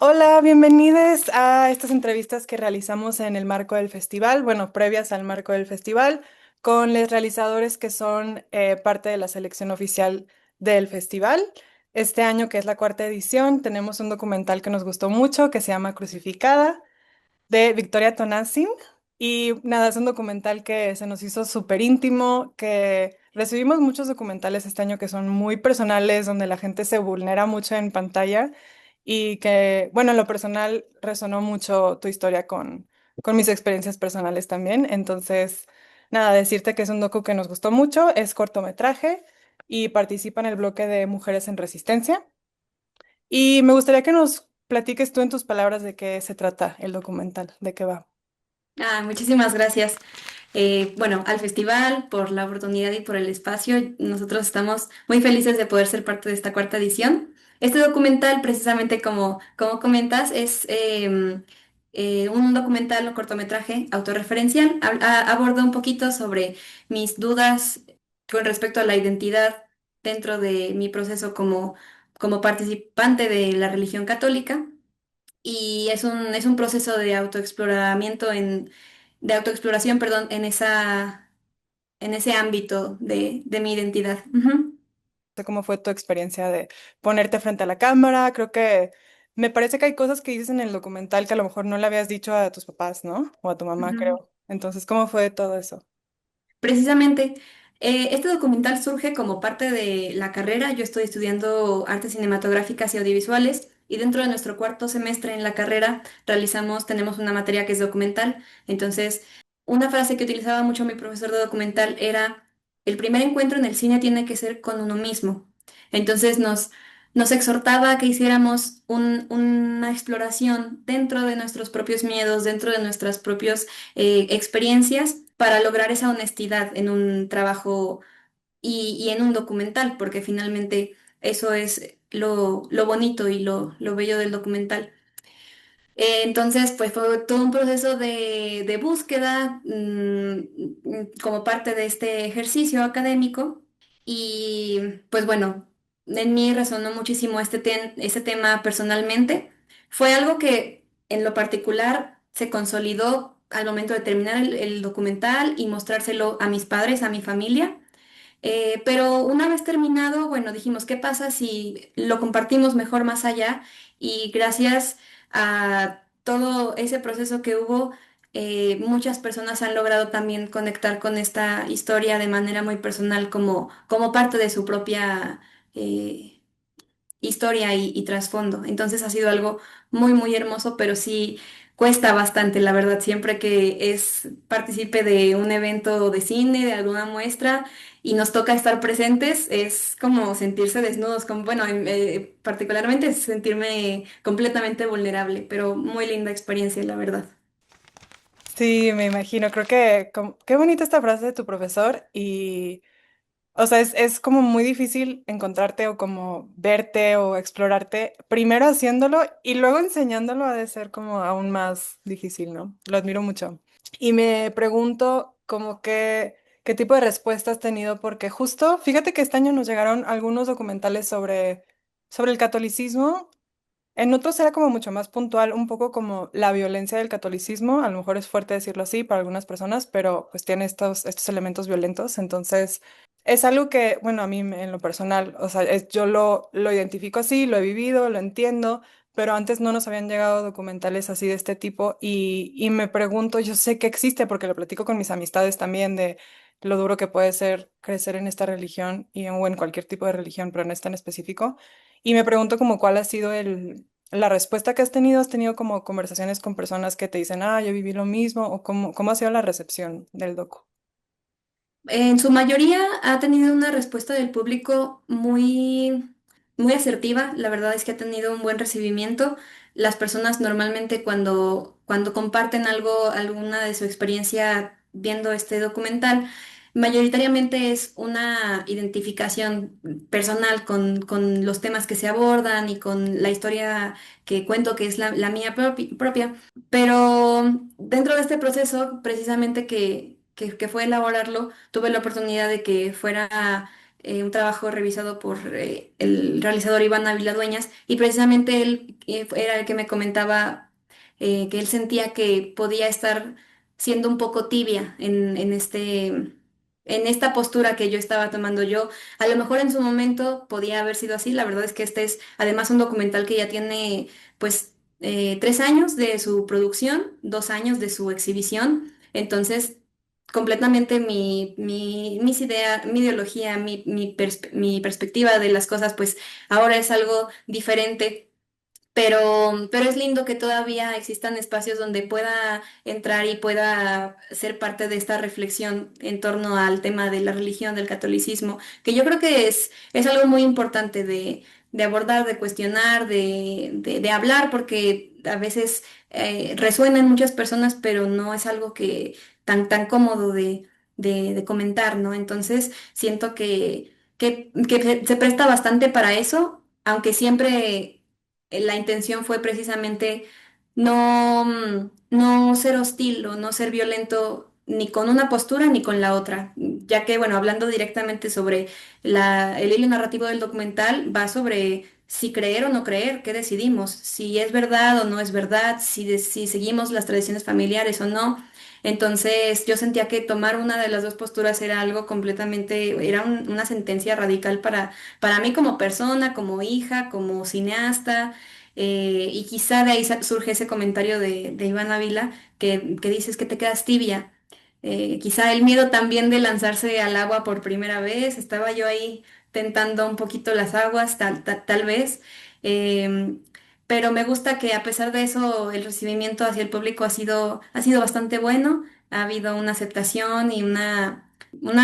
Hola, bienvenidos a estas entrevistas que realizamos en el marco del festival, bueno, previas al marco del festival, con los realizadores que son parte de la selección oficial del festival. Este año, que es la cuarta edición, tenemos un documental que nos gustó mucho, que se llama Crucificada, de Victoria Tonasin. Y nada, es un documental que se nos hizo súper íntimo, que recibimos muchos documentales este año que son muy personales, donde la gente se vulnera mucho en pantalla y que, bueno, en lo personal resonó mucho tu historia con mis experiencias personales también. Entonces, nada, decirte que es un docu que nos gustó mucho, es cortometraje y participa en el bloque de Mujeres en Resistencia. Y me gustaría que nos platiques tú en tus palabras de qué se trata el documental, de qué va. Muchísimas gracias. Bueno, al festival por la oportunidad y por el espacio. Nosotros estamos muy felices de poder ser parte de esta cuarta edición. Este documental, precisamente como comentas, es un documental o cortometraje autorreferencial. Aborda un poquito sobre mis dudas con respecto a la identidad dentro de mi proceso como participante de la religión católica. Y es un proceso de de autoexploración, perdón, en ese ámbito de mi identidad. Ujú. Sé cómo fue tu experiencia de ponerte frente a la cámara. Creo que me parece que hay cosas que dices en el documental que a lo mejor no le habías dicho a tus papás, ¿no? O a tu mamá, Ujú. creo. Entonces, ¿cómo fue todo eso? Precisamente, este documental surge como parte de la carrera. Yo estoy estudiando artes cinematográficas y audiovisuales y dentro de nuestro cuarto semestre en la carrera tenemos una materia que es documental. Entonces, una frase que utilizaba mucho mi profesor de documental era, el primer encuentro en el cine tiene que ser con uno mismo. Entonces nos exhortaba a que hiciéramos una exploración dentro de nuestros propios miedos, dentro de nuestras propias experiencias para lograr esa honestidad en un trabajo y en un documental, porque finalmente eso es lo bonito y lo bello del documental. Entonces, pues fue todo un proceso de búsqueda como parte de este ejercicio académico y pues bueno, en mí resonó muchísimo este tema personalmente. Fue algo que en lo particular se consolidó al momento de terminar el documental y mostrárselo a mis padres, a mi familia. Pero una vez terminado, bueno, dijimos, ¿qué pasa si lo compartimos mejor más allá? Y gracias a todo ese proceso que hubo, muchas personas han logrado también conectar con esta historia de manera muy personal como parte de su propia eh, historia y trasfondo. Entonces ha sido algo muy hermoso, pero sí cuesta bastante, la verdad, siempre que es partícipe de un evento de cine, de alguna muestra, y nos toca estar presentes, es como sentirse desnudos, como, bueno, particularmente es sentirme completamente vulnerable, pero muy linda experiencia, la verdad. Sí, me imagino. Creo que qué bonita esta frase de tu profesor y, o sea, es como muy difícil encontrarte o como verte o explorarte, primero haciéndolo y luego enseñándolo ha de ser como aún más difícil, ¿no? Lo admiro mucho. Y me pregunto como qué tipo de respuesta has tenido, porque justo, fíjate que este año nos llegaron algunos documentales sobre el catolicismo. En otros era como mucho más puntual, un poco como la violencia del catolicismo, a lo mejor es fuerte decirlo así para algunas personas, pero pues tiene estos elementos violentos, entonces es algo que, bueno, a mí en lo personal, o sea, yo lo identifico así, lo he vivido, lo entiendo, pero antes no nos habían llegado documentales así de este tipo y me pregunto, yo sé que existe porque lo platico con mis amistades también de lo duro que puede ser crecer en esta religión o en cualquier tipo de religión, pero en esta en específico. Y me pregunto como cuál ha sido la respuesta que has tenido. ¿Has tenido como conversaciones con personas que te dicen, ah, yo viví lo mismo? ¿O cómo ha sido la recepción del docu? En su mayoría ha tenido una respuesta del público muy asertiva. La verdad es que ha tenido un buen recibimiento. Las personas normalmente cuando comparten alguna de su experiencia viendo este documental, mayoritariamente es una identificación personal con los temas que se abordan y con la historia que cuento, que es la mía propia. Pero dentro de este proceso, precisamente que fue elaborarlo, tuve la oportunidad de que fuera un trabajo revisado por el realizador Iván Ávila Dueñas, y precisamente él era el que me comentaba que él sentía que podía estar siendo un poco tibia en esta postura que yo estaba tomando yo. A lo mejor en su momento podía haber sido así. La verdad es que este es además un documental que ya tiene pues 3 años de su producción, 2 años de su exhibición. Entonces, completamente mis ideas, mi ideología, mi perspectiva de las cosas, pues ahora es algo diferente. Pero es lindo que todavía existan espacios donde pueda entrar y pueda ser parte de esta reflexión en torno al tema de la religión, del catolicismo, que yo creo que es algo muy importante de abordar, de cuestionar, de hablar, porque a veces resuena en muchas personas, pero no es algo que tan cómodo de comentar, ¿no? Entonces siento que se presta bastante para eso, aunque siempre la intención fue precisamente no ser hostil o no ser violento ni con una postura ni con la otra, ya que, bueno, hablando directamente sobre el hilo narrativo del documental, va sobre si creer o no creer, qué decidimos, si es verdad o no es verdad, si seguimos las tradiciones familiares o no. Entonces yo sentía que tomar una de las dos posturas era algo completamente, era una sentencia radical para mí como persona, como hija, como cineasta, y quizá de ahí surge ese comentario de Iván Ávila que dices que te quedas tibia. Quizá el miedo también de lanzarse al agua por primera vez, estaba yo ahí tentando un poquito las aguas, tal vez. Em, pero me gusta que a pesar de eso el recibimiento hacia el público ha sido bastante bueno, ha habido una aceptación y una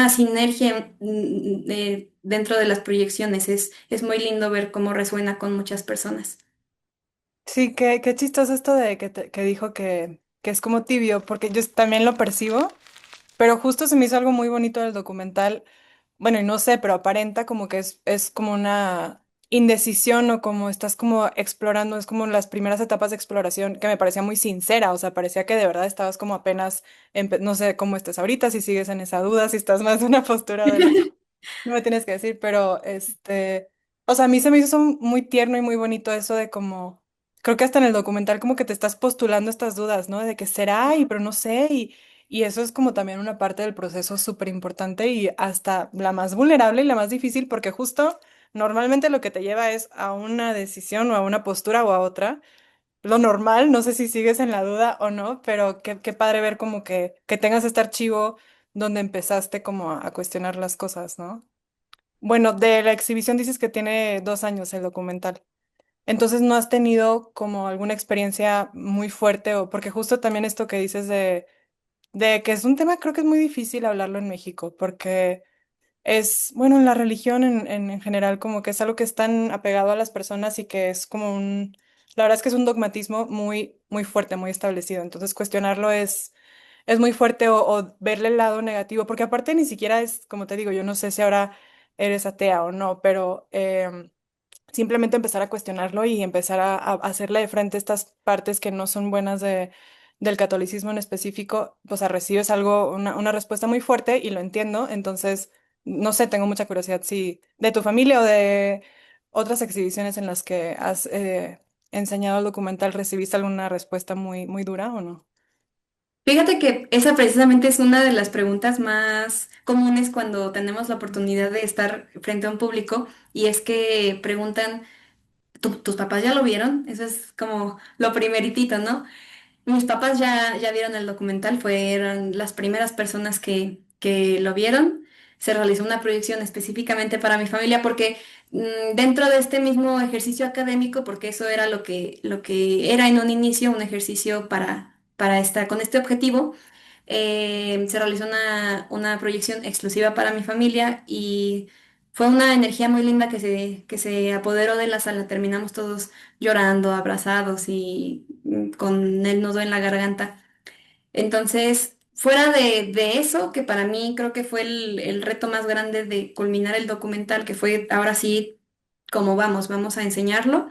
sinergia dentro de las proyecciones. Es muy lindo ver cómo resuena con muchas personas. Sí, qué chistoso esto de que dijo que es como tibio, porque yo también lo percibo, pero justo se me hizo algo muy bonito del documental. Bueno, y no sé, pero aparenta como que es como una indecisión o como estás como explorando, es como las primeras etapas de exploración que me parecía muy sincera, o sea, parecía que de verdad estabas como apenas, no sé cómo estés ahorita, si sigues en esa duda, si estás más de una postura de la no me tienes que decir, pero o sea, a mí se me hizo muy tierno y muy bonito eso de como, creo que hasta en el documental como que te estás postulando estas dudas, ¿no? De que será y pero no sé y eso es como también una parte del proceso súper importante y hasta la más vulnerable y la más difícil porque justo normalmente lo que te lleva es a una decisión o a una postura o a otra. Lo normal, no sé si sigues en la duda o no, pero qué padre ver como que tengas este archivo donde empezaste como a cuestionar las cosas, ¿no? Bueno, de la exhibición dices que tiene 2 años el documental. Entonces, ¿no has tenido como alguna experiencia muy fuerte o porque justo también esto que dices de que es un tema creo que es muy difícil hablarlo en México porque es, bueno, en la religión en general como que es algo que es tan apegado a las personas y que es como la verdad es que es un dogmatismo muy fuerte, muy establecido. Entonces, cuestionarlo es muy fuerte o verle el lado negativo, porque aparte ni siquiera es, como te digo, yo no sé si ahora eres atea o no, pero simplemente empezar a cuestionarlo y empezar a hacerle de frente estas partes que no son buenas del catolicismo en específico, o sea, recibes algo, una respuesta muy fuerte y lo entiendo, entonces, no sé, tengo mucha curiosidad si de tu familia o de otras exhibiciones en las que has enseñado el documental, ¿recibiste alguna respuesta muy dura o no? Fíjate que esa precisamente es una de las preguntas más comunes cuando tenemos la oportunidad de estar frente a un público, y es que preguntan, ¿tus papás ya lo vieron? Eso es como lo primeritito, ¿no? Mis papás ya vieron el documental, fueron las primeras personas que lo vieron. Se realizó una proyección específicamente para mi familia porque dentro de este mismo ejercicio académico, porque eso era lo que era en un inicio un ejercicio para estar con este objetivo, se realizó una proyección exclusiva para mi familia y fue una energía muy linda que se apoderó de la sala. Terminamos todos llorando, abrazados y con el nudo en la garganta. Entonces, fuera de eso, que para mí creo que fue el reto más grande de culminar el documental, que fue ahora sí, como vamos a enseñarlo.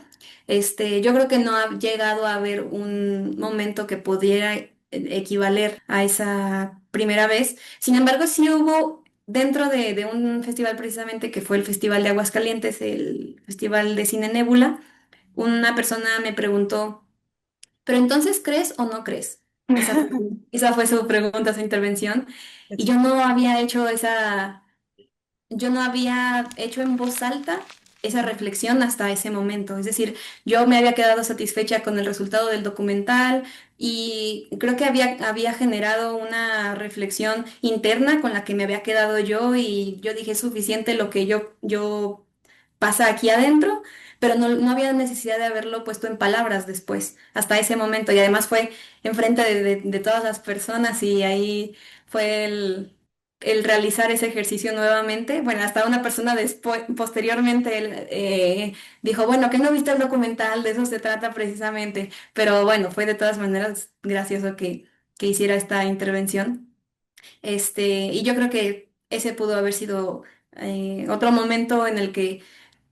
Yo creo que no ha llegado a haber un momento que pudiera equivaler a esa primera vez. Sin embargo, sí hubo dentro de un festival precisamente que fue el Festival de Aguascalientes, el Festival de Cine Nébula, una persona me preguntó, ¿pero entonces crees o no crees? Esa fue su pregunta, su intervención. Y yo no había hecho en voz alta esa reflexión hasta ese momento. Es decir, yo me había quedado satisfecha con el resultado del documental y creo que había generado una reflexión interna con la que me había quedado yo y yo dije, es suficiente lo que yo pasa aquí adentro, pero no había necesidad de haberlo puesto en palabras después, hasta ese momento. Y además fue enfrente de todas las personas y ahí fue el realizar ese ejercicio nuevamente. Bueno, hasta una persona después, posteriormente dijo, bueno, que no viste el documental, de eso se trata precisamente. Pero bueno, fue de todas maneras gracioso que hiciera esta intervención. Y yo creo que ese pudo haber sido otro momento en el que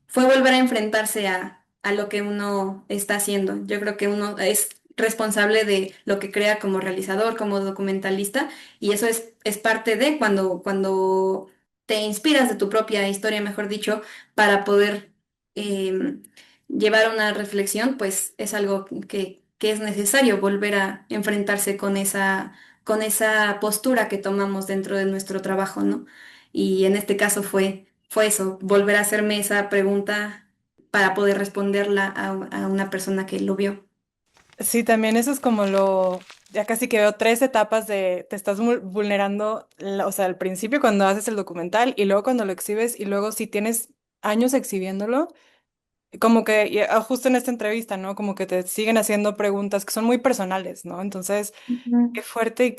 fue volver a enfrentarse a lo que uno está haciendo. Yo creo que uno es responsable de lo que crea como realizador, como documentalista, y eso es parte de cuando te inspiras de tu propia historia, mejor dicho, para poder llevar una reflexión, pues es algo que es necesario volver a enfrentarse con esa postura que tomamos dentro de nuestro trabajo, ¿no? Y en este caso fue eso, volver a hacerme esa pregunta para poder responderla a una persona que lo vio. Sí, también eso es como ya casi que veo tres etapas de, te estás vulnerando, o sea, al principio cuando haces el documental y luego cuando lo exhibes y luego si tienes años exhibiéndolo, como que, justo en esta entrevista, ¿no? Como que te siguen haciendo preguntas que son muy personales, ¿no? Entonces, qué Ujú. fuerte y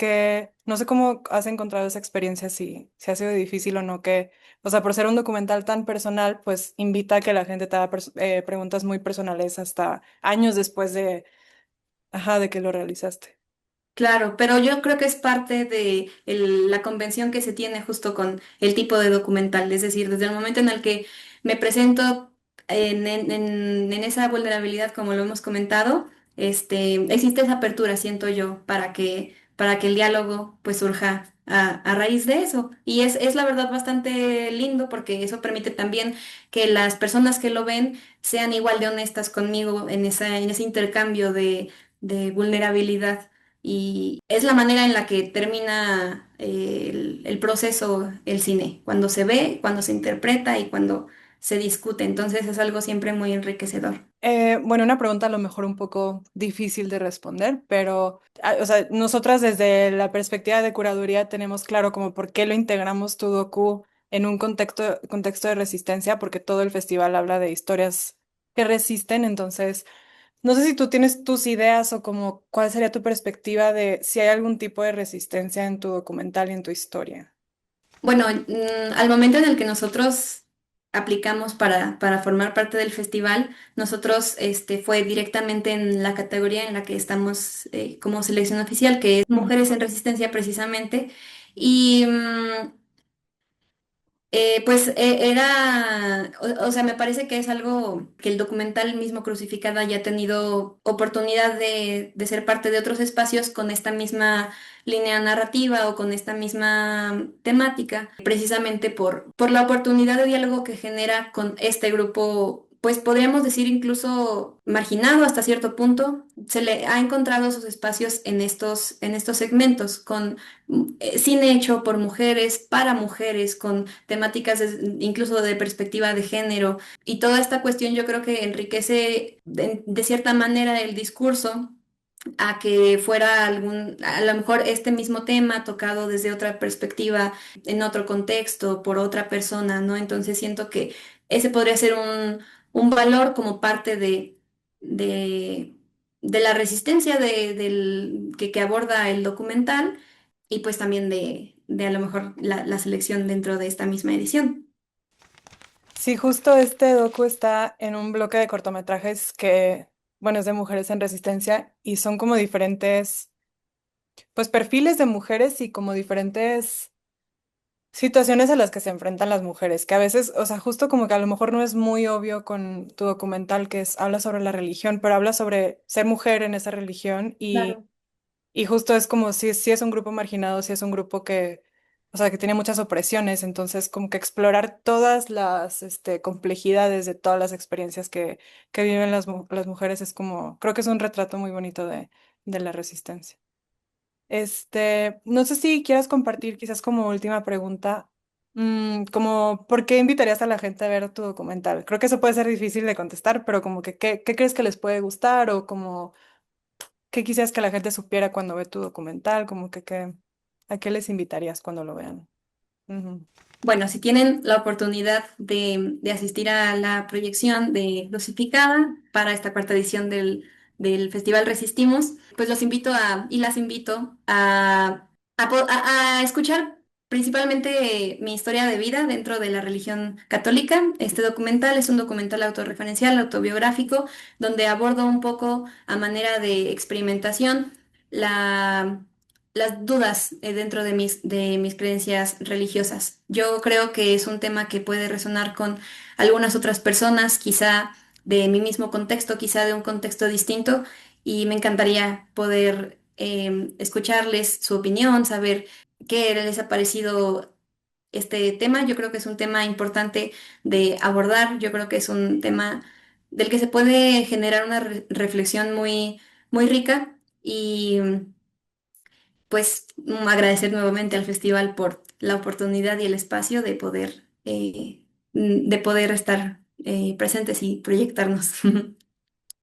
no sé cómo has encontrado esa experiencia, si ha sido difícil o no, o sea, por ser un documental tan personal, pues invita a que la gente te haga preguntas muy personales hasta años después de que lo realizaste. Claro, pero yo creo que es parte de la convención que se tiene justo con el tipo de documental, es decir, desde el momento en el que me presento en esa vulnerabilidad, como lo hemos comentado, existe esa apertura, siento yo, para que el diálogo pues surja a raíz de eso. Y es la verdad bastante lindo porque eso permite también que las personas que lo ven sean igual de honestas conmigo en ese intercambio de vulnerabilidad. Y es la manera en la que termina el proceso, el cine, cuando se ve, cuando se interpreta y cuando se discute. Entonces es algo siempre muy enriquecedor. Bueno, una pregunta a lo mejor un poco difícil de responder, pero, o sea, nosotras desde la perspectiva de curaduría tenemos claro como por qué lo integramos tu docu en un contexto de resistencia, porque todo el festival habla de historias que resisten, entonces, no sé si tú tienes tus ideas o como cuál sería tu perspectiva de si hay algún tipo de resistencia en tu documental y en tu historia. Bueno, al momento en el que nosotros aplicamos para formar parte del festival, nosotros fue directamente en la categoría en la que estamos como selección oficial, que es Ujú. Mujeres en Resistencia precisamente. Y pues o sea, me parece que es algo que el documental mismo Crucificada ya ha tenido oportunidad de ser parte de otros espacios con esta misma línea narrativa o con esta misma temática, precisamente por la oportunidad de diálogo que genera con este grupo. Pues podríamos decir incluso marginado hasta cierto punto, se le ha encontrado sus espacios en estos segmentos, con cine hecho por mujeres, para mujeres, con temáticas incluso de perspectiva de género. Y toda esta cuestión yo creo que enriquece de cierta manera el discurso a que fuera a lo mejor este mismo tema tocado desde otra perspectiva, en otro contexto, por otra persona, ¿no? Entonces siento que ese podría ser un valor como parte de, de la resistencia que aborda el documental y pues también de a lo mejor la selección dentro de esta misma edición. Sí, justo este docu está en un bloque de cortometrajes que, bueno, es de mujeres en resistencia y son como diferentes, pues perfiles de mujeres y como diferentes situaciones a las que se enfrentan las mujeres, que a veces, o sea, justo como que a lo mejor no es muy obvio con tu documental habla sobre la religión, pero habla sobre ser mujer en esa religión Claro. y justo es como si es un grupo marginado, si es un grupo o sea, que tiene muchas opresiones, entonces como que explorar todas las complejidades de todas las experiencias que viven las mujeres es como, creo que es un retrato muy bonito de la resistencia. No sé si quieras compartir quizás como última pregunta, como ¿por qué invitarías a la gente a ver tu documental? Creo que eso puede ser difícil de contestar, pero como que ¿qué crees que les puede gustar o como qué quisieras que la gente supiera cuando ve tu documental? Como que ¿a qué les invitarías cuando lo vean? Ujú. Bueno, si tienen la oportunidad de asistir a la proyección de Crucificada para esta cuarta edición del Festival Resistimos, pues los invito y las invito a escuchar principalmente mi historia de vida dentro de la religión católica. Este documental es un documental autorreferencial, autobiográfico, donde abordo un poco a manera de experimentación la las dudas dentro de mis creencias religiosas. Yo creo que es un tema que puede resonar con algunas otras personas, quizá de mi mismo contexto, quizá de un contexto distinto, y me encantaría poder escucharles su opinión, saber qué les ha parecido este tema. Yo creo que es un tema importante de abordar, yo creo que es un tema del que se puede generar una reflexión muy rica y pues agradecer nuevamente al festival por la oportunidad y el espacio de poder estar presentes y proyectarnos.